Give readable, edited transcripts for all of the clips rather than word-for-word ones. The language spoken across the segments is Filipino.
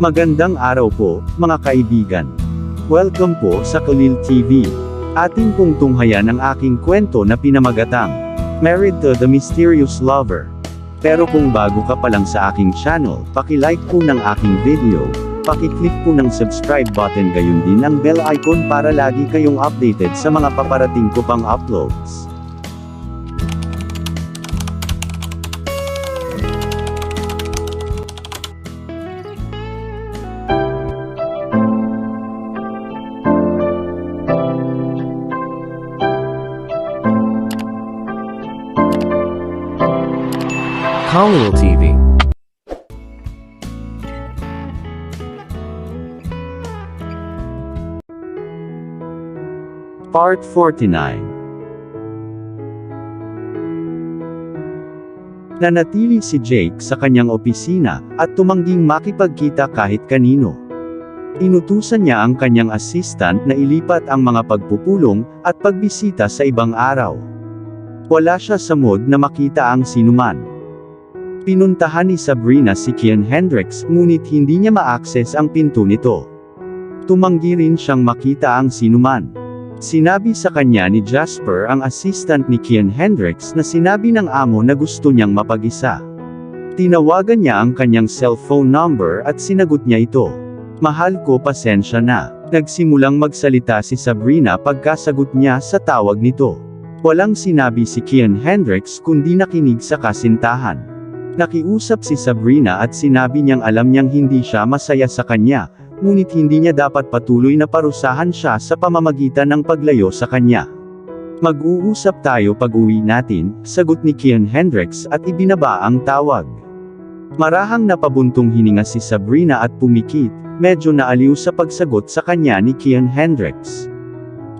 Magandang araw po, mga kaibigan. Welcome po sa Kalil TV. Ating pong tunghayan ang aking kwento na pinamagatang Married to the Mysterious Lover. Pero kung bago ka pa lang sa aking channel, paki-like po ng aking video, paki-click po ng subscribe button gayon din ang bell icon para lagi kayong updated sa mga paparating ko pang uploads. Kalil TV. Part 49. Nanatili si Jake sa kanyang opisina, at tumangging makipagkita kahit kanino. Inutusan niya ang kanyang assistant na ilipat ang mga pagpupulong, at pagbisita sa ibang araw. Wala siya sa mood na makita ang sinuman. Pinuntahan ni Sabrina si Kian Hendricks, ngunit hindi niya ma-access ang pinto nito. Tumanggi rin siyang makita ang sinuman. Sinabi sa kanya ni Jasper, ang assistant ni Kian Hendricks, na sinabi ng amo na gusto niyang mapag-isa. Tinawagan niya ang kanyang cellphone number at sinagot niya ito. "Mahal ko, pasensya na." Nagsimulang magsalita si Sabrina pagkasagot niya sa tawag nito. Walang sinabi si Kian Hendricks kundi nakinig sa kasintahan. Nakiusap si Sabrina at sinabi niyang alam niyang hindi siya masaya sa kanya, ngunit hindi niya dapat patuloy na parusahan siya sa pamamagitan ng paglayo sa kanya. "Mag-uusap tayo pag-uwi natin," sagot ni Kian Hendricks at ibinaba ang tawag. Marahang napabuntong hininga si Sabrina at pumikit, medyo naaliw sa pagsagot sa kanya ni Kian Hendricks.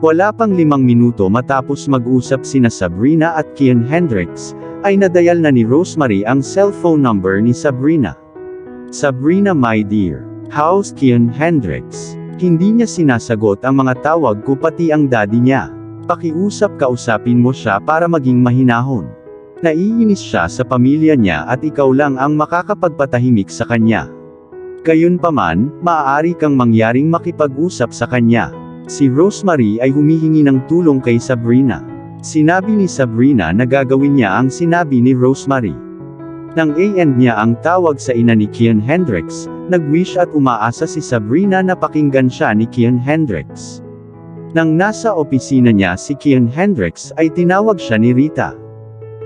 Wala pang 5 minuto matapos mag-usap sina Sabrina at Kian Hendricks, ay nadayal na ni Rosemary ang cellphone number ni Sabrina. "Sabrina, my dear. How's Kian Hendricks?" Hindi niya sinasagot ang mga tawag ko, pati ang daddy niya. "Kausapin mo siya para maging mahinahon. Naiinis siya sa pamilya niya at ikaw lang ang makakapagpatahimik sa kanya. Gayunpaman, maaari kang mangyaring makipag-usap sa kanya." Si Rosemary ay humihingi ng tulong kay Sabrina. Sinabi ni Sabrina na gagawin niya ang sinabi ni Rosemary. Nang i-end niya ang tawag sa ina ni Kian Hendricks, nag-wish at umaasa si Sabrina na pakinggan siya ni Kian Hendricks. Nang nasa opisina niya si Kian Hendricks ay tinawag siya ni Rita.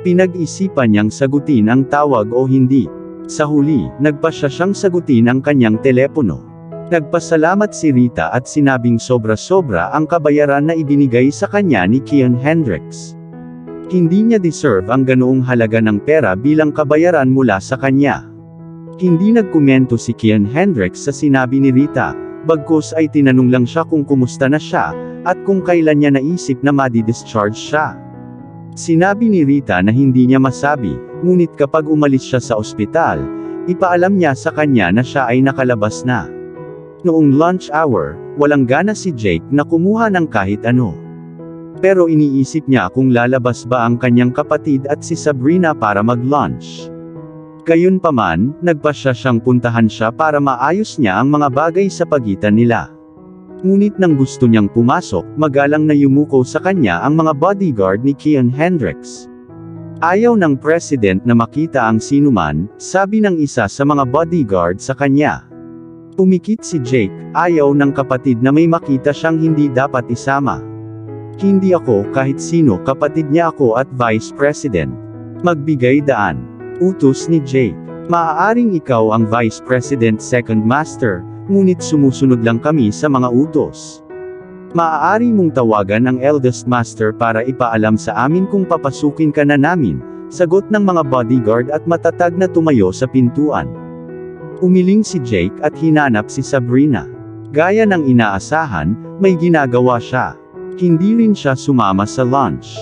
Pinag-isipan niyang sagutin ang tawag o hindi. Sa huli, nagpasya siyang sagutin ang kanyang telepono. Nagpasalamat si Rita at sinabing sobra-sobra ang kabayaran na ibinigay sa kanya ni Kian Hendricks. Hindi niya deserve ang ganoong halaga ng pera bilang kabayaran mula sa kanya. Hindi nagkomento si Kian Hendricks sa sinabi ni Rita, bagkus ay tinanong lang siya kung kumusta na siya, at kung kailan niya naisip na madi-discharge siya. Sinabi ni Rita na hindi niya masabi, ngunit kapag umalis siya sa ospital, ipaalam niya sa kanya na siya ay nakalabas na. Noong lunch hour, walang gana si Jake na kumuha ng kahit ano. Pero iniisip niya kung lalabas ba ang kanyang kapatid at si Sabrina para mag-lunch. Gayunpaman, nagpasya siyang puntahan siya para maayos niya ang mga bagay sa pagitan nila. Ngunit nang gusto niyang pumasok, magalang na yumuko sa kanya ang mga bodyguard ni Kian Hendricks. Ayaw ng president na makita ang sinuman, sabi ng isa sa mga bodyguard sa kanya. Pumikit si Jake, ayaw ng kapatid na may makita siyang hindi dapat isama. "Hindi ako kahit sino, kapatid niya ako at vice president. Magbigay daan," utos ni Jake. "Maaaring ikaw ang vice president second master, ngunit sumusunod lang kami sa mga utos. Maaari mong tawagan ang eldest master para ipaalam sa amin kung papasukin ka na namin," sagot ng mga bodyguard at matatag na tumayo sa pintuan. Umiling si Jake at hinanap si Sabrina. Gaya ng inaasahan, may ginagawa siya. Hindi rin siya sumama sa lunch.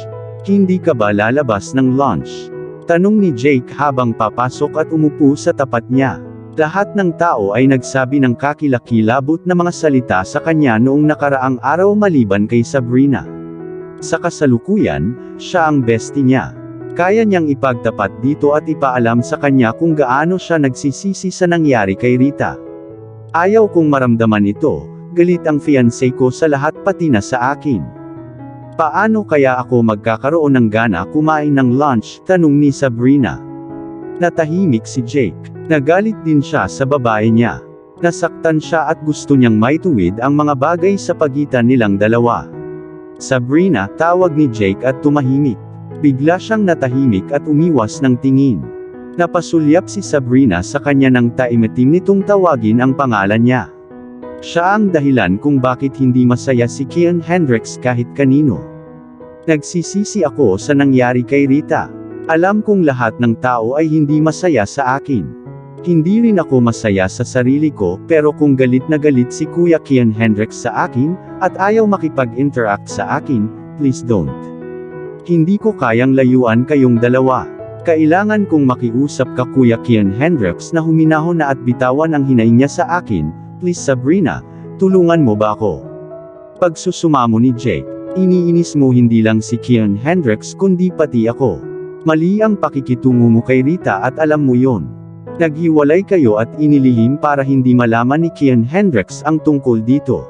"Hindi ka ba lalabas ng lunch?" tanong ni Jake habang papasok at umupo sa tapat niya. Lahat ng tao ay nagsabi ng kakilakilabot na mga salita sa kanya noong nakaraang araw maliban kay Sabrina. Sa kasalukuyan, siya ang bestie niya. Kaya niyang ipagtapat dito at ipaalam sa kanya kung gaano siya nagsisisi sa nangyari kay Rita. Ayaw kong maramdaman ito, galit ang fiancé ko sa lahat pati na sa akin. Paano kaya ako magkakaroon ng gana kumain ng lunch? Tanong ni Sabrina. Natahimik si Jake. Nagalit din siya sa babae niya. Nasaktan siya at gusto niyang maituwid ang mga bagay sa pagitan nilang dalawa. Sabrina, tawag ni Jake at tumahimik. Bigla siyang natahimik at umiwas ng tingin. Napasulyap si Sabrina sa kanya nang taimatim nitong tawagin ang pangalan niya. Siya ang dahilan kung bakit hindi masaya si Kian Hendricks kahit kanino. Nagsisisi ako sa nangyari kay Rita. Alam kong lahat ng tao ay hindi masaya sa akin. Hindi rin ako masaya sa sarili ko, pero kung galit na galit si Kuya Kian Hendricks sa akin, at ayaw makipag-interact sa akin, please don't. Hindi ko kayang layuan kayong dalawa. Kailangan kong makiusap ka Kuya Kian Hendricks na huminahon na at bitawan ang hinaing niya sa akin, please Sabrina, tulungan mo ba ako? Pagsusumamo ni Jake, iniinis mo hindi lang si Kian Hendricks kundi pati ako. Mali ang pakikitungo mo kay Rita at alam mo yon. Naghiwalay kayo at inilihim para hindi malaman ni Kian Hendricks ang tungkol dito.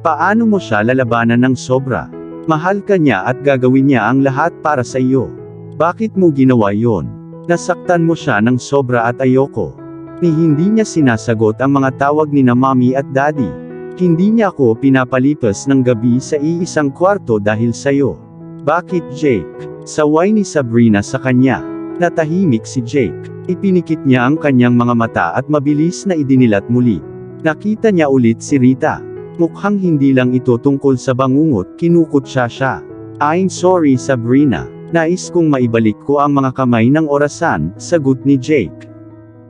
Paano mo siya lalabanan ng sobra? Mahal ka niya at gagawin niya ang lahat para sa iyo. Bakit mo ginawa yon? Nasaktan mo siya ng sobra at ayoko. Ni hindi niya sinasagot ang mga tawag ni na mommy at daddy. Hindi niya ako pinapalipas ng gabi sa iisang kwarto dahil sayo. Bakit Jake? Saway ni Sabrina sa kanya. Natahimik si Jake. Ipinikit niya ang kanyang mga mata at mabilis na idinilat muli. Nakita niya ulit si Rita. Mukhang hindi lang ito tungkol sa bangungot, kinukutsa siya. I'm sorry Sabrina. Nais kong maibalik ko ang mga kamay ng orasan, sagot ni Jake.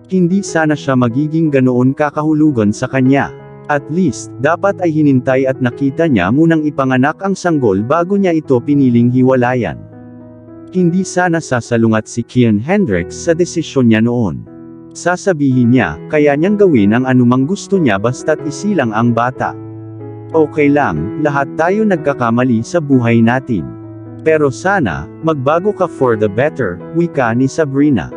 Hindi sana siya magiging ganoon kakahulugan sa kanya. At least, dapat ay hinintay at nakita niya munang ipanganak ang sanggol bago niya ito piniling hiwalayan. Hindi sana sasalungat si Kian Hendricks sa desisyon niya noon. Sasabihin niya, kaya niyang gawin ang anumang gusto niya basta't isilang ang bata. Okay lang, lahat tayo nagkakamali sa buhay natin. Pero sana, magbago ka for the better, wika ni Sabrina.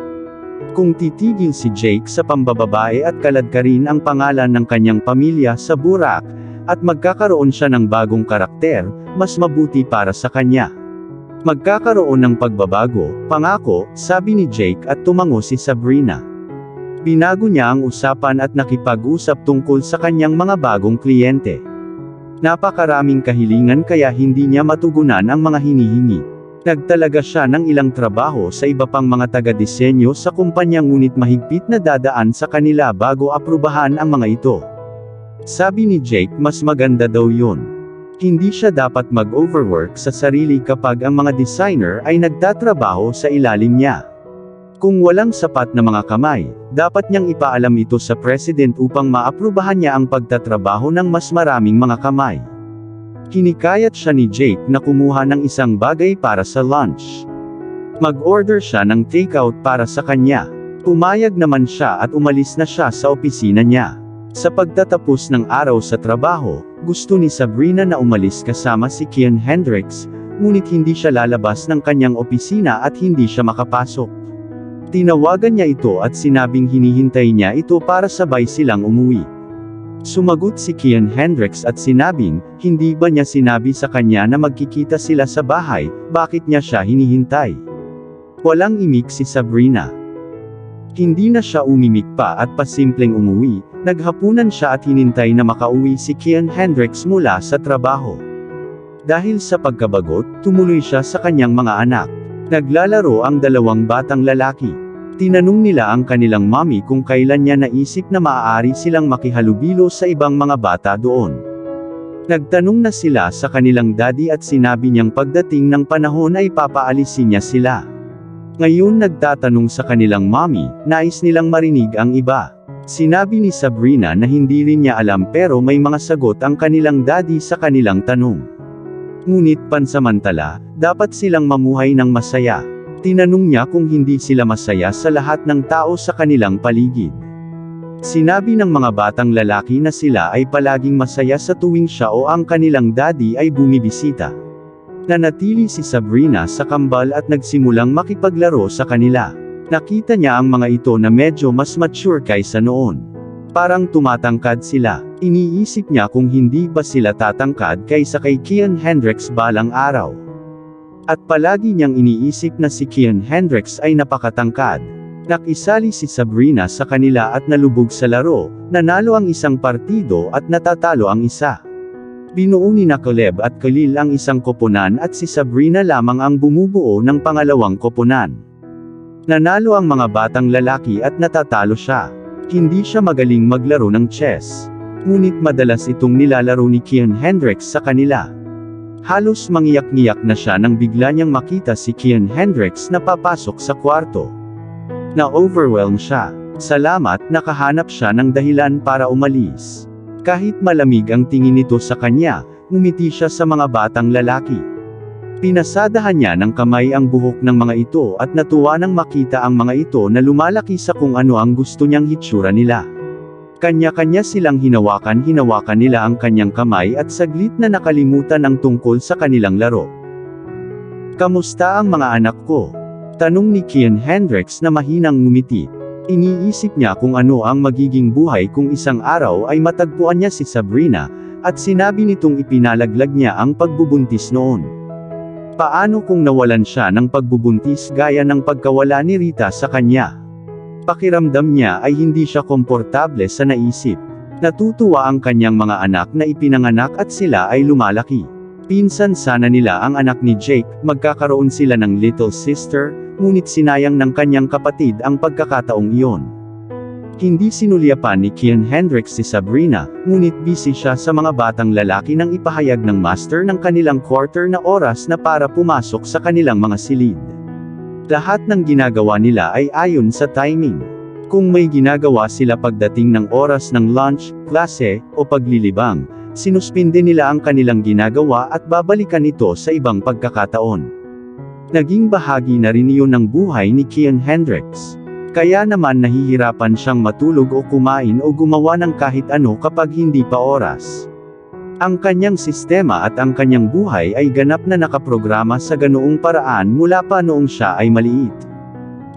Kung titigil si Jake sa pambababae at kaladkarin ang pangalan ng kanyang pamilya sa Burak, at magkakaroon siya ng bagong karakter, mas mabuti para sa kanya. Magkakaroon ng pagbabago, pangako, sabi ni Jake at tumango si Sabrina. Binago niya ang usapan at nakipag-usap tungkol sa kanyang mga bagong kliyente. Napakaraming kahilingan kaya hindi niya matugunan ang mga hinihingi. Nagtalaga siya ng ilang trabaho sa iba pang mga taga-disenyo sa kumpanya ngunit mahigpit na dadaan sa kanila bago aprubahan ang mga ito. Sabi ni Jake mas maganda daw yun. Hindi siya dapat mag-overwork sa sarili kapag ang mga designer ay nagtatrabaho sa ilalim niya. Kung walang sapat na mga kamay, dapat niyang ipaalam ito sa president upang maaprubahan niya ang pagtatrabaho ng mas maraming mga kamay. Hinikayat siya ni Jake na kumuha ng isang bagay para sa lunch. Mag-order siya ng takeout para sa kanya. Pumayag naman siya at umalis na siya sa opisina niya. Sa pagtatapos ng araw sa trabaho, gusto ni Sabrina na umalis kasama si Kian Hendricks, ngunit hindi siya lalabas ng kanyang opisina at hindi siya makapasok. Tinawagan niya ito at sinabing hinihintay niya ito para sabay silang umuwi. Sumagot si Kian Hendricks at sinabing, hindi ba niya sinabi sa kanya na magkikita sila sa bahay, bakit niya siya hinihintay? Walang imik si Sabrina. Hindi na siya umimik pa at pasimpleng umuwi, naghapunan siya at hinintay na makauwi si Kian Hendricks mula sa trabaho. Dahil sa pagkabagot, tumuloy siya sa kanyang mga anak. Naglalaro ang dalawang batang lalaki. Tinanong nila ang kanilang mommy kung kailan niya naisip na maaari silang makihalubilo sa ibang mga bata doon. Nagtanong na sila sa kanilang daddy at sinabi niyang pagdating ng panahon ay papaalisin niya sila. Ngayon nagtatanong sa kanilang mommy, nais nilang marinig ang iba. Sinabi ni Sabrina na hindi rin niya alam pero may mga sagot ang kanilang daddy sa kanilang tanong. Ngunit pansamantala, dapat silang mamuhay ng masaya. Tinanong niya kung hindi sila masaya sa lahat ng tao sa kanilang paligid. Sinabi ng mga batang lalaki na sila ay palaging masaya sa tuwing siya o ang kanilang daddy ay bumibisita. Nanatili si Sabrina sa kambal at nagsimulang makipaglaro sa kanila. Nakita niya ang mga ito na medyo mas mature kaysa noon. Parang tumatangkad sila. Iniisip niya kung hindi ba sila tatangkad kaysa kay Kian Hendricks balang araw. At palagi niyang iniisip na si Kian Hendricks ay napakatangkad. Nakisali si Sabrina sa kanila at nalubog sa laro, nanalo ang isang partido at natatalo ang isa. Binuo ni Caleb at Khalil ang isang koponan at si Sabrina lamang ang bumubuo ng pangalawang koponan. Nanalo ang mga batang lalaki at natatalo siya. Hindi siya magaling maglaro ng chess. Ngunit madalas itong nilalaro ni Kian Hendricks sa kanila. Halos mangiyak-ngiyak na siya nang bigla niyang makita si Kian Hendricks na papasok sa kwarto. Na-overwhelm siya. Salamat, nakahanap siya ng dahilan para umalis. Kahit malamig ang tingin nito sa kanya, ngumiti siya sa mga batang lalaki. Pinasadahan niya ng kamay ang buhok ng mga ito at natuwa nang makita ang mga ito na lumalaki sa kung ano ang gusto niyang hitsura nila. Kanya-kanya silang hinawakan nila ang kanyang kamay at saglit na nakalimutan ang tungkol sa kanilang laro. "Kamusta ang mga anak ko?" tanong ni Kian Hendricks na mahinang ngumiti. Iniisip niya kung ano ang magiging buhay kung isang araw ay matagpuan niya si Sabrina, at sinabi nitong ipinalaglag niya ang pagbubuntis noon. Paano kung nawalan siya ng pagbubuntis gaya ng pagkawala ni Rita sa kanya? Pakiramdam niya ay hindi siya komportable sa naisip. Natutuwa ang kanyang mga anak na ipinanganak at sila ay lumalaki. Pinsan sana nila ang anak ni Jake, magkakaroon sila ng little sister, ngunit sinayang ng kanyang kapatid ang pagkakataong iyon. Hindi sinulyapan ni Kian Hendricks si Sabrina, ngunit busy siya sa mga batang lalaki nang ipahayag ng master ng kanilang quarter na oras na para pumasok sa kanilang mga silid. Lahat ng ginagawa nila ay ayon sa timing. Kung may ginagawa sila pagdating ng oras ng lunch, klase, o paglilibang, sinuspinde nila ang kanilang ginagawa at babalikan ito sa ibang pagkakataon. Naging bahagi na rin iyon ng buhay ni Kian Hendricks. Kaya naman nahihirapan siyang matulog o kumain o gumawa ng kahit ano kapag hindi pa oras. Ang kanyang sistema at ang kanyang buhay ay ganap na nakaprograma sa ganoong paraan mula pa noong siya ay maliit.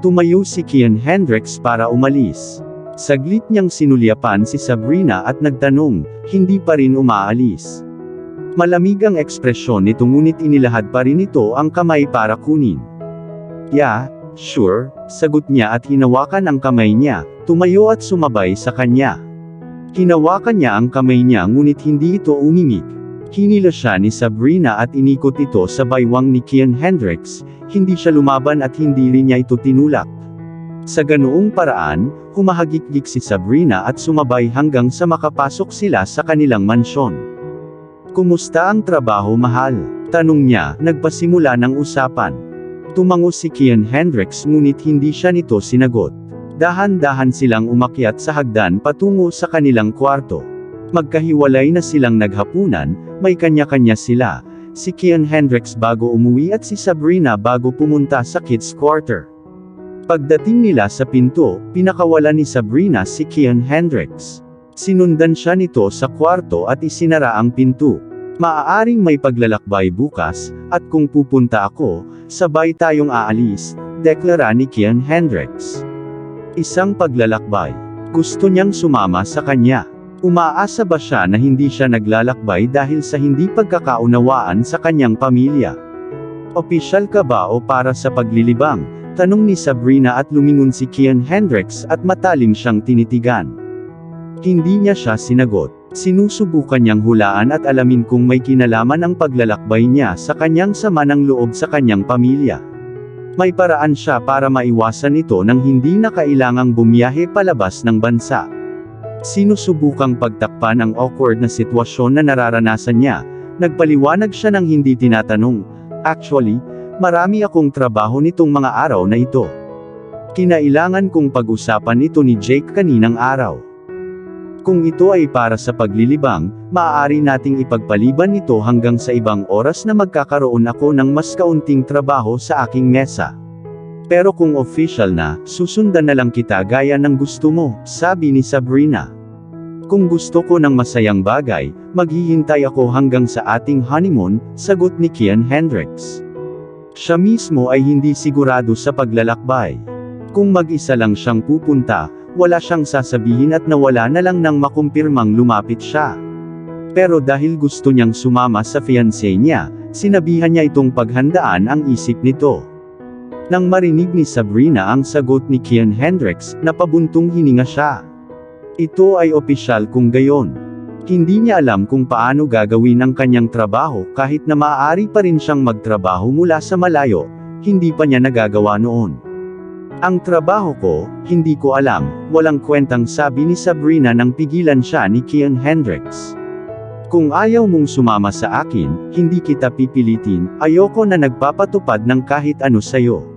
Tumayo si Kian Hendricks para umalis. Saglit niyang sinulyapan si Sabrina at nagtanong, hindi pa rin umaalis. Malamig ang ekspresyon nito ngunit inilahad pa rin ito ang kamay para kunin. "Yeah, sure," sagot niya at hinawakan ang kamay niya, tumayo at sumabay sa kanya. Hinawakan niya ang kamay niya ngunit hindi ito umimik. Hinila siya ni Sabrina at inikot ito sa baywang ni Kian Hendricks, hindi siya lumaban at hindi rin niya ito tinulak. Sa ganoong paraan, humahagikgik si Sabrina at sumabay hanggang sa makapasok sila sa kanilang mansyon. "Kumusta ang trabaho, mahal?" tanong niya, nagpasimula ng usapan. Tumango si Kian Hendricks ngunit hindi siya nito sinagot. Dahan-dahan silang umakyat sa hagdan patungo sa kanilang kwarto. Magkahiwalay na silang naghapunan, may kanya-kanya sila, si Kian Hendricks bago umuwi at si Sabrina bago pumunta sa kids' quarter. Pagdating nila sa pinto, pinakawala ni Sabrina si Kian Hendricks. Sinundan siya nito sa kwarto at isinara ang pinto. "Maaaring may paglalakbay bukas, at kung pupunta ako, sabay tayong aalis," deklara ni Kian Hendricks. Isang paglalakbay. Gusto niyang sumama sa kanya. Umaasa ba siya na hindi siya naglalakbay dahil sa hindi pagkakaunawaan sa kanyang pamilya? "Opisyal ka ba o para sa paglilibang?" tanong ni Sabrina at lumingon si Kian Hendricks at matalim siyang tinitigan. Hindi niya siya sinagot. Sinusubukan niyang hulaan at alamin kung may kinalaman ang paglalakbay niya sa kanyang sama ng loob sa kanyang pamilya. May paraan siya para maiwasan ito nang hindi na kailangang bumiyahe palabas ng bansa. Sinusubukang pagtakpan ang awkward na sitwasyon na nararanasan niya. Nagpaliwanag siya ng hindi tinatanong, "Actually, marami akong trabaho nitong mga araw na ito. Kinailangan kong pag-usapan ito ni Jake kaninang araw. Kung ito ay para sa paglilibang, maaari nating ipagpaliban ito hanggang sa ibang oras na magkakaroon ako ng mas kaunting trabaho sa aking mesa. Pero kung official na, susundan na lang kita gaya ng gusto mo," sabi ni Sabrina. "Kung gusto ko ng masayang bagay, maghihintay ako hanggang sa ating honeymoon," sagot ni Kian Hendricks. Siya mismo ay hindi sigurado sa paglalakbay. Kung mag-isa lang siyang pupunta, wala siyang sasabihin at nawala na lang nang makumpirmang lumapit siya. Pero dahil gusto niyang sumama sa fiancé niya, sinabihan niya itong paghandaan ang isip nito. Nang marinig ni Sabrina ang sagot ni Kian Hendricks, napabuntong hininga siya. Ito ay opisyal kung gayon. Hindi niya alam kung paano gagawin ang kanyang trabaho kahit na maaari pa rin siyang magtrabaho mula sa malayo, hindi pa niya nagagawa noon. Ang trabaho ko, hindi ko alam, walang kwentang sabi ni Sabrina nang pigilan siya ni Kian Hendricks. Kung ayaw mong sumama sa akin, hindi kita pipilitin, ayoko na nagpapatupad ng kahit ano sayo.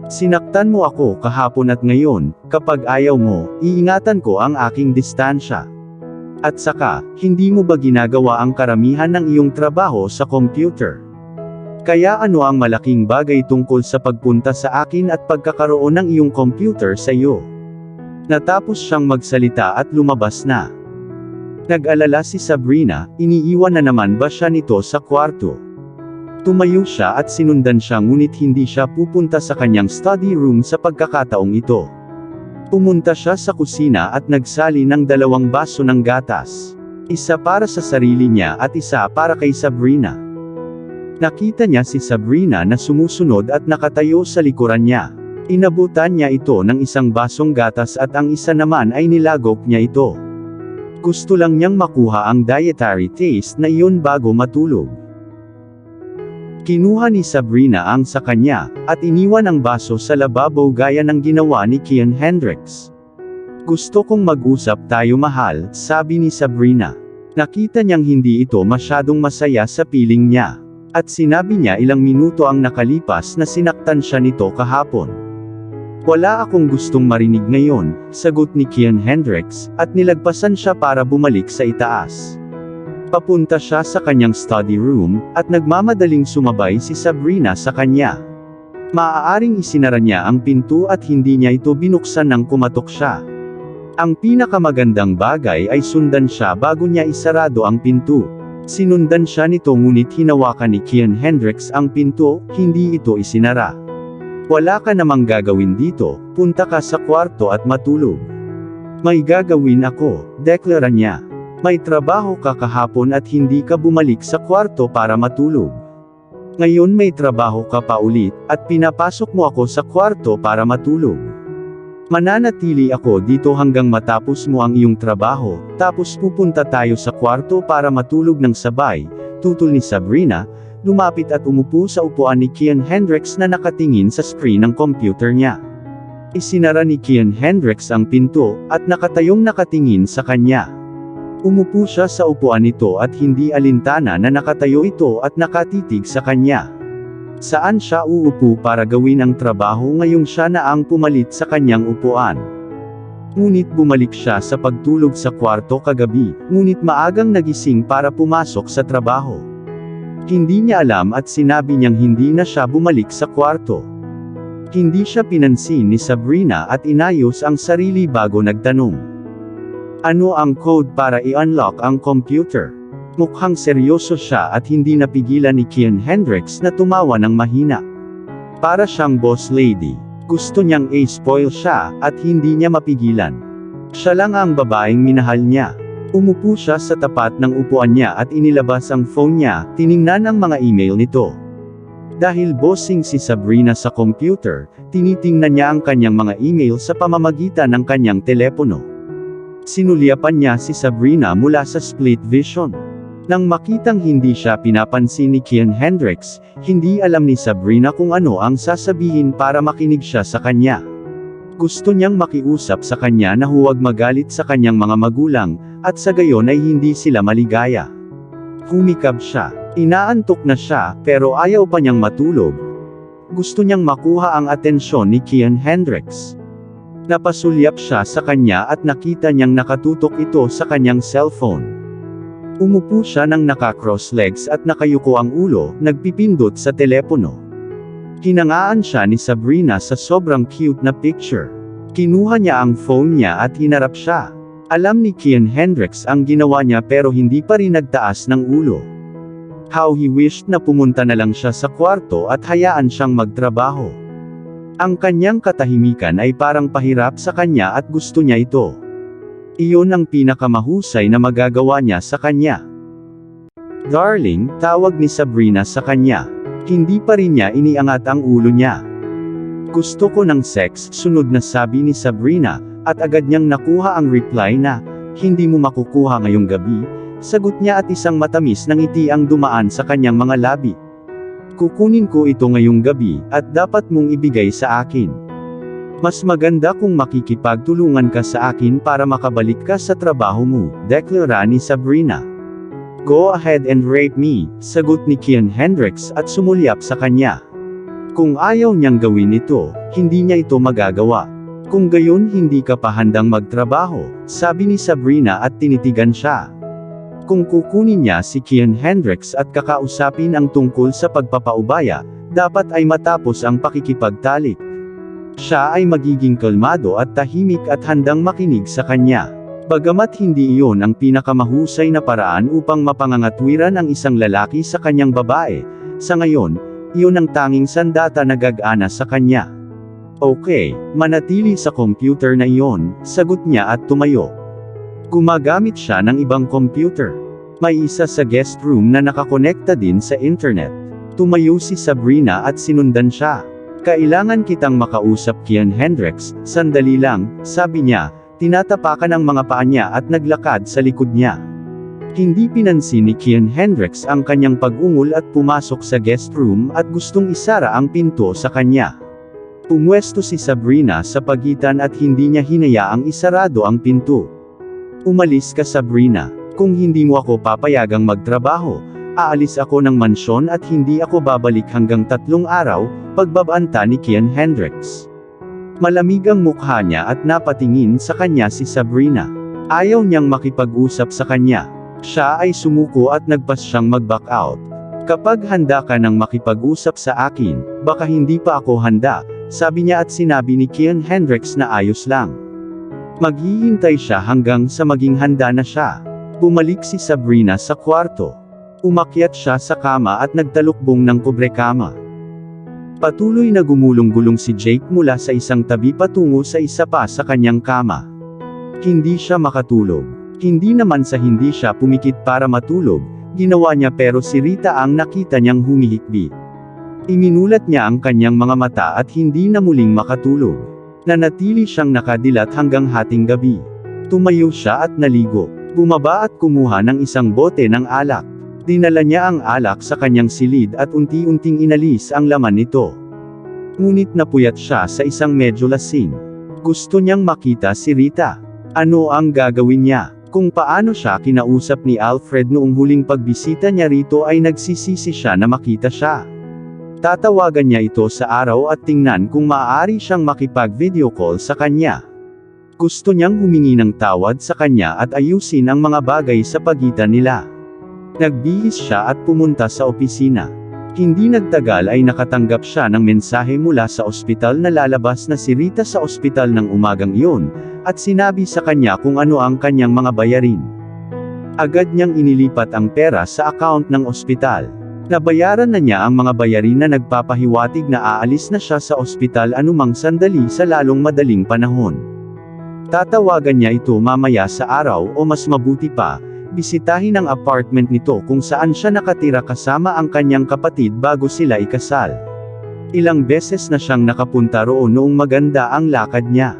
Sinaktan mo ako kahapon at ngayon, kapag ayaw mo, iingatan ko ang aking distansya. At saka, hindi mo ba ginagawa ang karamihan ng iyong trabaho sa computer? Kaya ano ang malaking bagay tungkol sa pagpunta sa akin at pagkakaroon ng iyong computer sa iyo? Natapos siyang magsalita at lumabas na. Nag-alala si Sabrina, iniiwan na naman ba siya nito sa kwarto? Tumayo siya at sinundan siya ngunit hindi siya pupunta sa kanyang study room sa pagkakataong ito. Pumunta siya sa kusina at nagsali ng 2 baso ng gatas. Isa para sa sarili niya at isa para kay Sabrina. Nakita niya si Sabrina na sumusunod at nakatayo sa likuran niya. Inabutan niya ito ng isang basong gatas at ang isa naman ay nilagok niya ito. Gusto lang niyang makuha ang dietary taste na iyon bago matulog. Kinuha ni Sabrina ang sa kanya, at iniwan ang baso sa lababo gaya ng ginawa ni Kian Hendricks. Gusto kong mag-usap tayo mahal, sabi ni Sabrina. Nakita niyang hindi ito masyadong masaya sa piling niya. At sinabi niya ilang minuto ang nakalipas na sinaktan siya nito kahapon. Wala akong gustong marinig ngayon, sagot ni Kian Hendricks, at nilagpasan siya para bumalik sa itaas. Papunta siya sa kanyang study room, at nagmamadaling sumabay si Sabrina sa kanya. Maaaring isinara niya ang pinto at hindi niya ito binuksan nang kumatok siya. Ang pinakamagandang bagay ay sundan siya bago niya isarado ang pinto. Sinundan siya nito ngunit hinawakan ni Kian Hendricks ang pinto, hindi ito isinara. Wala ka namang gagawin dito, punta ka sa kwarto at matulog. May gagawin ako, deklara niya. May trabaho ka kahapon at hindi ka bumalik sa kwarto para matulog. Ngayon may trabaho ka pa ulit, at pinapasok mo ako sa kwarto para matulog. Mananatili ako dito hanggang matapos mo ang iyong trabaho, tapos pupunta tayo sa kwarto para matulog ng sabay, tutol ni Sabrina, lumapit at umupo sa upuan ni Kian Hendricks na nakatingin sa screen ng computer niya. Isinara ni Kian Hendricks ang pinto, at nakatayong nakatingin sa kanya. Umupo siya sa upuan nito at hindi alintana na nakatayo ito at nakatitig sa kanya. Saan siya uupo para gawin ang trabaho ngayong siya na ang pumalit sa kanyang upuan? Ngunit bumalik siya sa pagtulog sa kwarto kagabi, ngunit maagang nagising para pumasok sa trabaho. Hindi niya alam at sinabi niyang hindi na siya bumalik sa kwarto. Hindi siya pinansin ni Sabrina at inayos ang sarili bago nagtanong. Ano ang code para i-unlock ang computer? Mukhang seryoso siya at hindi napigilan ni Kian Hendricks na tumawa ng mahina. Para siyang boss lady. Gusto niyang i-spoil siya, at hindi niya mapigilan. Siya lang ang babaeng minahal niya. Umupo siya sa tapat ng upuan niya at inilabas ang phone niya, tiningnan ang mga email nito. Dahil bossing si Sabrina sa computer, tinitingnan niya ang kanyang mga email sa pamamagitan ng kanyang telepono. Sinulyapan niya si Sabrina mula sa split vision. Nang makitang hindi siya pinapansin ni Kian Hendricks, hindi alam ni Sabrina kung ano ang sasabihin para makinig siya sa kanya. Gusto niyang makiusap sa kanya na huwag magalit sa kanyang mga magulang, at sa gayon ay hindi sila maligaya. Humikab siya. Inaantok na siya, pero ayaw pa niyang matulog. Gusto niyang makuha ang atensyon ni Kian Hendricks. Napasulyap siya sa kanya at nakita niyang nakatutok ito sa kanyang cellphone. Umupo siya ng naka-cross legs at nakayuko ang ulo, nagpipindot sa telepono. Hinangaan siya ni Sabrina sa sobrang cute na picture. Kinuha niya ang phone niya at hinarap siya. Alam ni Kian Hendricks ang ginawa niya pero hindi pa rin nagtaas ng ulo. How he wished na pumunta na lang siya sa kwarto at hayaan siyang magtrabaho. Ang kanyang katahimikan ay parang pahirap sa kanya at gusto niya ito. Iyon ang pinakamahusay na magagawa niya sa kanya. Darling, tawag ni Sabrina sa kanya. Hindi pa rin niya iniangat ang ulo niya. Gusto ko ng sex, sunod na sabi ni Sabrina, at agad niyang nakuha ang reply na, hindi mo makukuha ngayong gabi, sagot niya at isang matamis na ngiti ang dumaan sa kanyang mga labi. Kukunin ko ito ngayong gabi, at dapat mong ibigay sa akin. Mas maganda kung makikipagtulungan ka sa akin para makabalik ka sa trabaho mo, deklara ni Sabrina. Go ahead and rape me, sagot ni Kian Hendricks at sumulyap sa kanya. Kung ayaw niyang gawin ito, hindi niya ito magagawa. Kung gayon hindi ka pa handang magtrabaho, sabi ni Sabrina at tinitigan siya. Kung kukunin niya si Kian Hendricks at kakausapin ang tungkol sa pagpapaubaya, dapat ay matapos ang pakikipagtalik. Siya ay magiging kalmado at tahimik at handang makinig sa kanya. Bagamat hindi iyon ang pinakamahusay na paraan upang mapangangatwiran ang isang lalaki sa kanyang babae, sa ngayon, iyon ang tanging sandata na gagana sa kanya. Okay, manatili sa computer na iyon, sagot niya at tumayo. Gumagamit siya ng ibang computer. May isa sa guest room na nakakonekta din sa internet. Tumayo si Sabrina at sinundan siya. Kailangan kitang makausap, Kian Hendricks, sandali lang, sabi niya, tinatapakan ang mga paa niya at naglakad sa likod niya. Hindi pinansin ni Kian Hendricks ang kanyang pag-ungol at pumasok sa guest room at gustong isara ang pinto sa kanya. Pumwesto si Sabrina sa pagitan at hindi niya hinayaang isarado ang pinto. Umalis ka, Sabrina. Kung hindi mo ako papayagang magtrabaho, aalis ako ng mansyon at hindi ako babalik hanggang 3 araw, pagbabanta ni Kian Hendricks. Malamig ang mukha niya at napatingin sa kanya si Sabrina. Ayaw niyang makipag-usap sa kanya. Siya ay sumuko at nagpas siyang mag-back out. Kapag handa ka nang makipag-usap sa akin, baka hindi pa ako handa, sabi niya at sinabi ni Kian Hendricks na ayos lang. Maghihintay siya hanggang sa maging handa na siya. Bumalik si Sabrina sa kwarto. Umakyat siya sa kama at nagtalukbong ng kubrekama. Patuloy na gumulong-gulong si Jake mula sa isang tabi patungo sa isa pa sa kanyang kama. Hindi siya makatulog. Hindi naman sa hindi siya pumikit para matulog, ginawa niya pero si Rita ang nakita niyang humihikbi. Iminulat niya ang kanyang mga mata at hindi na muling makatulog. Nanatili siyang nakadilat hanggang hating gabi. Tumayo siya at naligo. Bumaba at kumuha ng isang bote ng alak. Dinala niya ang alak sa kanyang silid at unti-unting inalis ang laman nito. Ngunit napuyat siya sa isang medyo lasing. Gusto niyang makita si Rita. Ano ang gagawin niya? Kung paano siya kinausap ni Alfred noong huling pagbisita niya rito ay nagsisisi siya na makita siya. Tatawagan niya ito sa araw at tingnan kung maaari siyang makipag-video call sa kanya. Gusto niyang humingi ng tawad sa kanya at ayusin ang mga bagay sa pagitan nila. Nagbihis siya at pumunta sa opisina. Hindi nagtagal ay nakatanggap siya ng mensahe mula sa ospital na lalabas na si Rita sa ospital ng umagang iyon, at sinabi sa kanya kung ano ang kanyang mga bayarin. Agad niyang inilipat ang pera sa account ng ospital. Nabayaran na niya ang mga bayarin na nagpapahiwatig na aalis na siya sa ospital anumang sandali sa lalong madaling panahon. Tatawagan niya ito mamaya sa araw o mas mabuti pa, bisitahin ang apartment nito kung saan siya nakatira kasama ang kanyang kapatid bago sila ikasal. Ilang beses na siyang nakapunta roon noong maganda ang lakad niya.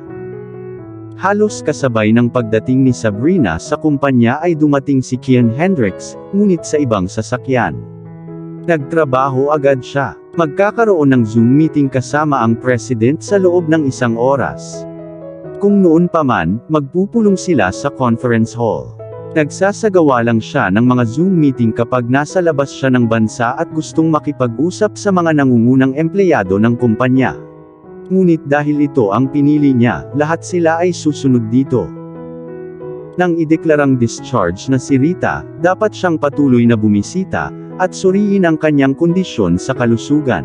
Halos kasabay ng pagdating ni Sabrina sa kumpanya ay dumating si Kian Hendricks, ngunit sa ibang sasakyan. Nagtrabaho agad siya. Magkakaroon ng Zoom meeting kasama ang president sa loob ng 1 oras. Kung noon pa man, magpupulong sila sa conference hall. Nagsasagawa lang siya ng mga Zoom meeting kapag nasa labas siya ng bansa at gustong makipag-usap sa mga nangungunang empleyado ng kumpanya. Ngunit dahil ito ang pinili niya, lahat sila ay susunod dito. Nang ideklarang discharge na si Rita, dapat siyang patuloy na bumisita, at suriin ang kanyang kondisyon sa kalusugan.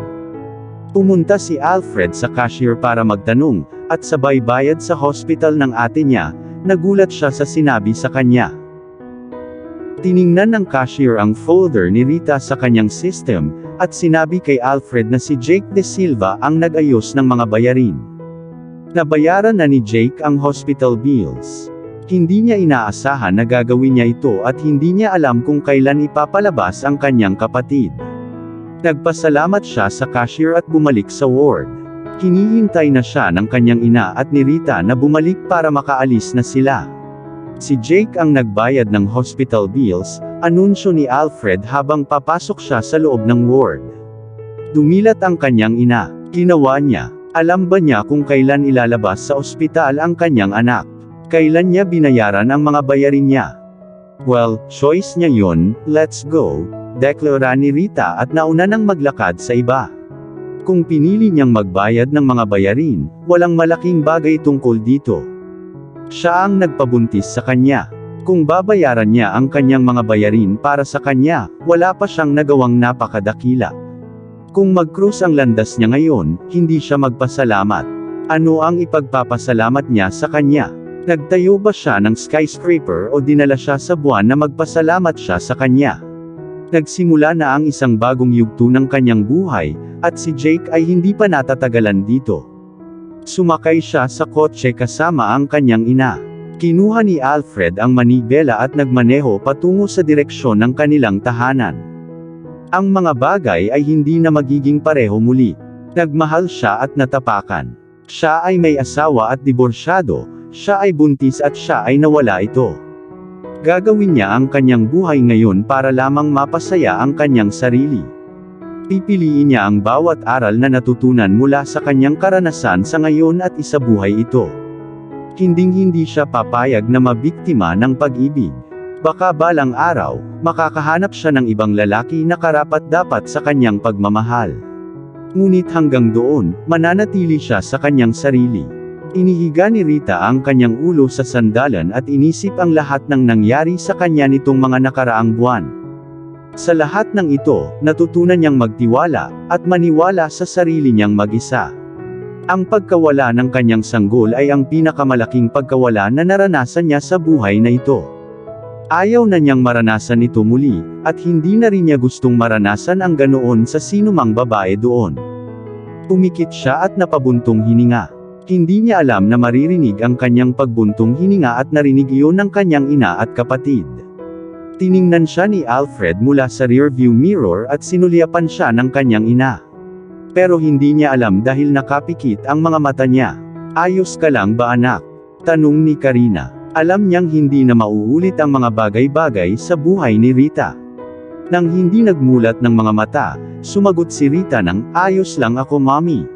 Pumunta si Alfred sa cashier para magtanong, at sabay bayad sa hospital ng ate niya, nagulat siya sa sinabi sa kanya. Tiningnan ng cashier ang folder ni Rita sa kanyang system, at sinabi kay Alfred na si Jake De Silva ang nag-ayos ng mga bayarin. Nabayaran na ni Jake ang hospital bills. Hindi niya inaasahan na gagawin niya ito at hindi niya alam kung kailan ipapalabas ang kanyang kapatid. Nagpasalamat siya sa cashier at bumalik sa ward. Hinihintay na siya ng kanyang ina at ni Rita na bumalik para makaalis na sila. Si Jake ang nagbayad ng hospital bills, anunsyo ni Alfred habang papasok siya sa loob ng ward. Dumilat ang kanyang ina. Ginawa niya. Alam ba niya kung kailan ilalabas sa ospital ang kanyang anak? Kailan niya binayaran ang mga bayarin niya? Well, choice niya yun, let's go, deklara ni Rita at nauna nang maglakad sa iba. Kung pinili niyang magbayad ng mga bayarin, walang malaking bagay tungkol dito. Siya ang nagpabuntis sa kanya. Kung babayaran niya ang kanyang mga bayarin para sa kanya, wala pa siyang nagawang napakadakila. Kung mag-cruise ang landas niya ngayon, hindi siya magpasalamat. Ano ang ipagpapasalamat niya sa kanya? Nagtayo ba siya ng skyscraper o dinala siya sa buwan na magpasalamat siya sa kanya? Nagsimula na ang isang bagong yugto ng kanyang buhay, at si Jake ay hindi pa natatagalan dito. Sumakay siya sa kotse kasama ang kanyang ina. Kinuha ni Alfred ang manibela at nagmaneho patungo sa direksyon ng kanilang tahanan. Ang mga bagay ay hindi na magiging pareho muli. Nagmahal siya at natapakan. Siya ay may asawa at diborsyado, siya ay buntis at siya ay nawala ito. Gagawin niya ang kanyang buhay ngayon para lamang mapasaya ang kanyang sarili. Pipiliin niya ang bawat aral na natutunan mula sa kanyang karanasan sa ngayon at isabuhay ito. Hinding-hindi siya papayag na mabiktima ng pag-ibig. Baka balang araw, makakahanap siya ng ibang lalaki na karapat-dapat sa kanyang pagmamahal. Ngunit hanggang doon, mananatili siya sa kanyang sarili. Inihiga ni Rita ang kanyang ulo sa sandalan at inisip ang lahat ng nangyari sa kanya nitong mga nakaraang buwan. Sa lahat ng ito, natutunan niyang magtiwala, at maniwala sa sarili niyang mag-isa. Ang pagkawala ng kanyang sanggol ay ang pinakamalaking pagkawala na naranasan niya sa buhay na ito. Ayaw na niyang maranasan ito muli, at hindi na rin niya gustong maranasan ang ganoon sa sinumang babae doon. Pumikit siya at napabuntong hininga. Hindi niya alam na maririnig ang kanyang pagbuntong hininga at narinig iyon ng kanyang ina at kapatid. Tiningnan siya ni Alfred mula sa rearview mirror at sinulyapan siya ng kanyang ina. Pero hindi niya alam dahil nakapikit ang mga mata niya. Ayos ka lang ba anak? Tanong ni Karina. Alam niyang hindi na mauulit ang mga bagay-bagay sa buhay ni Rita. Nang hindi nagmulat ng mga mata, sumagot si Rita ng, ayos lang ako mommy.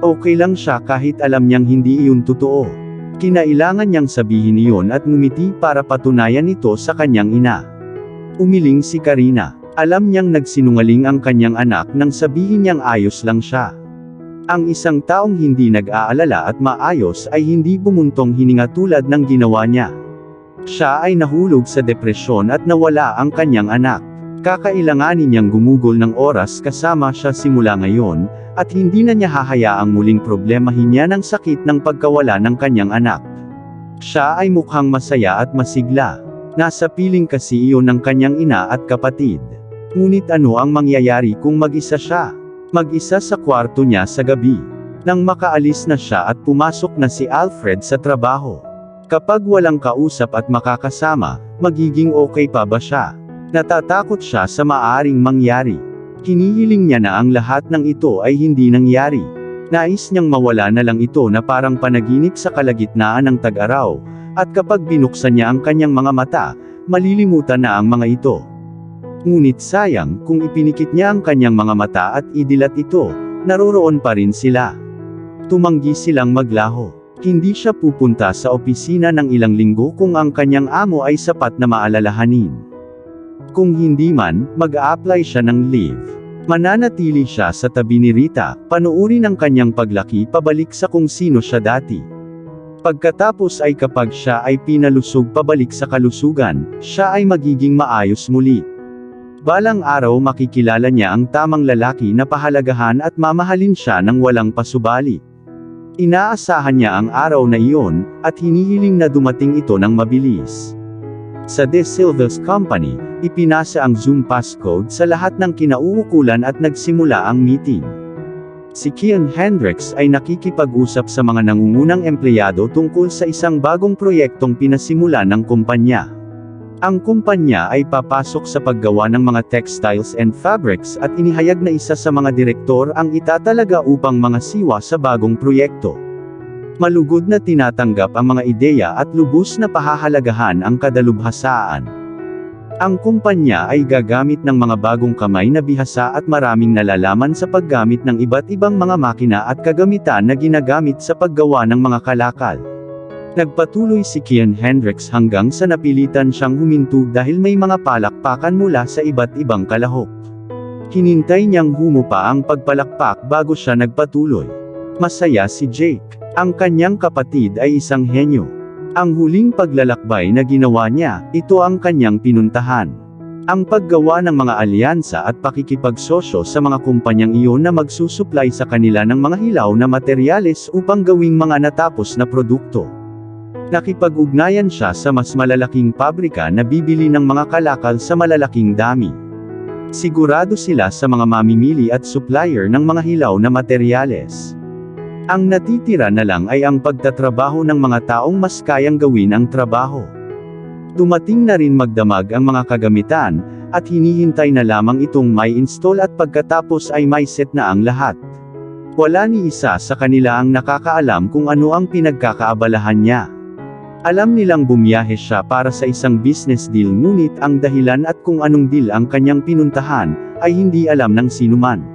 Okay lang siya kahit alam niyang hindi iyon totoo. Kinailangan niyang sabihin iyon at ngumiti para patunayan ito sa kanyang ina. Umiling si Karina. Alam niyang nagsinungaling ang kanyang anak nang sabihin niyang ayos lang siya. Ang isang taong hindi nag-aalala at maayos ay hindi bumuntong hininga tulad ng ginawa niya. Siya ay nahulog sa depresyon at nawala ang kanyang anak. Kakailanganin niyang gumugol ng oras kasama siya simula ngayon, at hindi na niya hahayaang muling problemahin niya ng sakit ng pagkawala ng kanyang anak. Siya ay mukhang masaya at masigla. Nasa piling kasi iyon ng kanyang ina at kapatid. Ngunit ano ang mangyayari kung mag-isa siya? Mag-isa sa kwarto niya sa gabi. Nang makaalis na siya at pumasok na si Alfred sa trabaho. Kapag walang kausap at makakasama, magiging okay pa ba siya? Natatakot siya sa maaaring mangyari. Hinihiling niya na ang lahat ng ito ay hindi nangyari. Nais niyang mawala na lang ito na parang panaginip sa kalagitnaan ng tag-araw, at kapag binuksan niya ang kanyang mga mata, malilimutan na ang mga ito. Ngunit sayang, kung ipinikit niya ang kanyang mga mata at idilat ito, naroroon pa rin sila. Tumanggi silang maglaho. Hindi siya pupunta sa opisina ng ilang linggo kung ang kanyang amo ay sapat na maalalahanin. Kung hindi man, mag-a-apply siya ng leave. Mananatili siya sa tabi ni Rita, panuuri ng kanyang paglaki pabalik sa kung sino siya dati. Pagkatapos ay kapag siya ay pinalusog pabalik sa kalusugan, siya ay magiging maayos muli. Balang araw makikilala niya ang tamang lalaki na pahalagahan at mamahalin siya ng walang pasubali. Inaasahan niya ang araw na iyon, at hinihiling na dumating ito ng mabilis. Sa De Silva's Company, Ipinasa ang Zoom passcode sa lahat ng kinauukulan at nagsimula ang meeting. Si Kian Hendricks ay nakikipag-usap sa mga nangungunang empleyado tungkol sa isang bagong proyektong pinasimulan ng kumpanya. Ang kumpanya ay papasok sa paggawa ng mga textiles and fabrics at inihayag na isa sa mga direktor ang itatalaga upang mga siwa sa bagong proyekto. Malugod na tinatanggap ang mga ideya at lubos na pahahalagahan ang kadalubhasaan. Ang kumpanya ay gagamit ng mga bagong kamay na bihasa at maraming nalalaman sa paggamit ng iba't ibang mga makina at kagamitan na ginagamit sa paggawa ng mga kalakal. Nagpatuloy si Kian Hendricks hanggang sa napilitan siyang huminto dahil may mga palakpakan mula sa iba't ibang kalahok. Hinintay niyang humupa ang pagpalakpak bago siya nagpatuloy. Masaya si Jake. Ang kanyang kapatid ay isang henyo. Ang huling paglalakbay na ginawa niya, ito ang kanyang pinuntahan. Ang paggawa ng mga alyansa at pakikipagsosyo sa mga kumpanyang iyon na magsusupply sa kanila ng mga hilaw na materyales upang gawing mga natapos na produkto. Nakipag-ugnayan siya sa mas malalaking pabrika na bibili ng mga kalakal sa malalaking dami. Sigurado sila sa mga mamimili at supplier ng mga hilaw na materyales. Ang natitira na lang ay ang pagtatrabaho ng mga taong mas kayang gawin ang trabaho. Dumating na rin magdamag ang mga kagamitan, at hinihintay na lamang itong may install at pagkatapos ay may set na ang lahat. Wala ni isa sa kanila ang nakakaalam kung ano ang pinagkakaabalahan niya. Alam nilang bumiyahe siya para sa isang business deal ngunit ang dahilan at kung anong deal ang kanyang pinuntahan, ay hindi alam ng sinuman.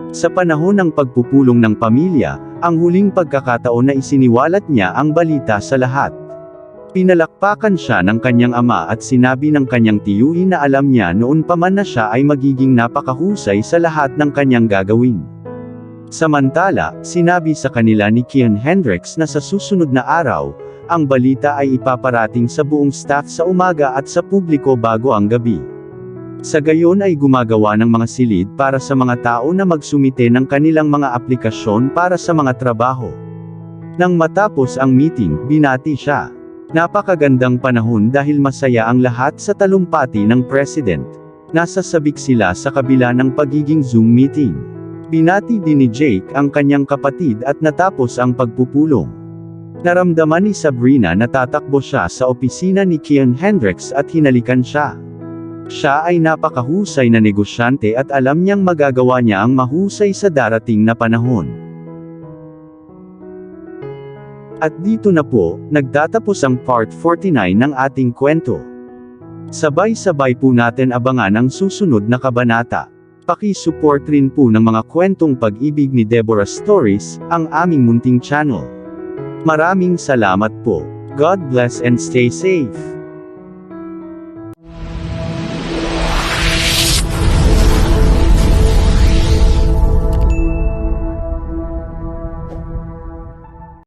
Sa panahon ng pagpupulong ng pamilya, ang huling pagkakataon na isiniwalat niya ang balita sa lahat. Pinalakpakan siya ng kanyang ama at sinabi ng kanyang tiyuhin na alam niya noon pa man na siya ay magiging napakahusay sa lahat ng kanyang gagawin. Samantala, sinabi sa kanila ni Kian Hendricks na sa susunod na araw, ang balita ay ipaparating sa buong staff sa umaga at sa publiko bago ang gabi. Sa gayon ay gumagawa ng mga silid para sa mga tao na magsumite ng kanilang mga aplikasyon para sa mga trabaho. Nang matapos ang meeting, binati siya. Napakagandang panahon dahil masaya ang lahat sa talumpati ng president. Nasa sabik sila sa kabila ng pagiging Zoom meeting. Binati din ni Jake ang kanyang kapatid at natapos ang pagpupulong. Naramdaman ni Sabrina na tatakbo siya sa opisina ni Kian Hendricks at hinalikan siya. Siya ay napakahusay na negosyante at alam niyang magagawa niya ang mahusay sa darating na panahon. At dito na po, nagtatapos ang part 49 ng ating kwento. Sabay-sabay po natin abangan ang susunod na kabanata. Paki-support rin po ng mga kwentong pag-ibig ni Deborah Stories, ang aming munting channel. Maraming salamat po. God bless and stay safe.